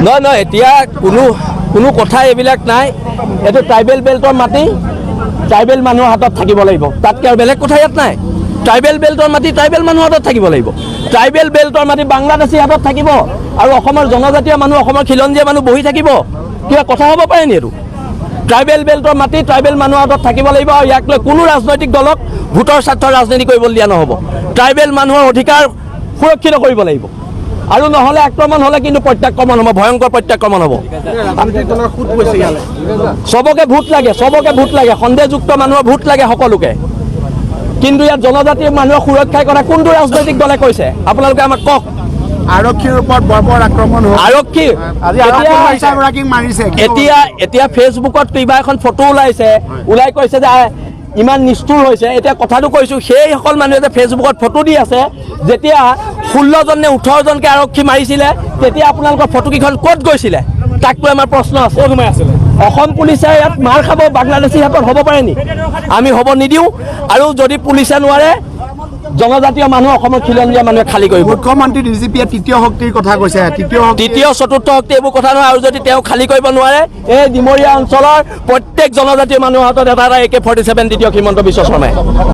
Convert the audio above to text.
নহয় এতিয়া কোনো কথা এইবিলাক নাই। এইটো ট্ৰাইবেল বেল্টৰ মাটি ট্ৰাইবেল মানুহৰ হাতত থাকিব লাগিব, তাতকৈ আৰু বেলেগ কথা ইয়াত নাই। ট্ৰাইবেল বেল্টৰ মাটি ট্ৰাইবেল মানুহৰ হাতত থাকিব লাগিব। ট্ৰাইবেল বেল্টৰ মাটি বাংলাদেশী হাতত থাকিব আৰু অসমৰ জনজাতীয় মানুহ, অসমৰ খিলঞ্জীয়া মানুহ বহি থাকিব, কিবা কথা হ'ব পাৰে নি? এইটো ট্ৰাইবেল বেল্টৰ মাটি ট্ৰাইবেল মানুহৰ হাতত থাকিব লাগিব আৰু ইয়াক লৈ কোনো ৰাজনৈতিক দলক ভোটৰ স্বাৰ্থৰ ৰাজনীতি কৰিবলৈ দিয়া নহ'ব। ট্ৰাইবেল মানুহৰ অধিকাৰ সুৰক্ষিত কৰিব লাগিব আৰু নহ'লে আক্ৰমণ হ'লে কিন্তু প্ৰত্যাক্ৰমণ হ'ব, ভয়ংকৰ প্ৰত্যাক্ৰমণ হ'ব। চবকে ভোট লাগে, সন্দেহযুক্ত মানুহৰ ভোট লাগে সকলোকে, কিন্তু ইয়াত জনজাতীয় মানুহৰ সুৰক্ষাৰ কথা কোনটো ৰাজনৈতিক দলে কৈছে? আপোনালোকে আমাক কওক। আৰক্ষীৰ ওপৰত বৰ্বৰ আক্ৰমণ হ'ল। আৰক্ষী এতিয়া ফেচবুকত কিবা এখন ফটো ওলাই কৈছে যে ইমান নিষ্ঠুৰ হৈছে। এতিয়া কথাটো কৈছোঁ, সেইসকল মানুহে যে ফেচবুকত ফটো দি আছে, যেতিয়া 16জন নে 18জনকে আৰক্ষী মাৰিছিলে তেতিয়া আপোনালোকৰ ফটোকেইখন ক'ত গৈছিলে? তাক লৈ আমাৰ প্ৰশ্ন আছে। অসম পুলিচে ইয়াত মাৰ খাব বাংলাদেশী হাতত হ'ব পাৰে নি? আমি হ'ব নিদিওঁ। আৰু যদি পুলিচে নোৱাৰে, জনজাতীয় মানুহ, অসমৰ খিলঞ্জীয়া মানুহে খালী কৰিব। মুখ্যমন্ত্ৰী ডিজিপিয়ে তৃতীয় শক্তিৰ কথা কৈছে। তৃতীয় চতুৰ্থ শক্তি এইবোৰ কথা নহয়। আৰু যদি তেওঁ খালী কৰিব নোৱাৰে, এই ডিমৰীয়া অঞ্চলৰ প্ৰত্যেক জনজাতীয় মানুহৰ হাতত এটা AK-47 দ্বিতীয় হিমন্ত বিশ্ব শৰ্মাই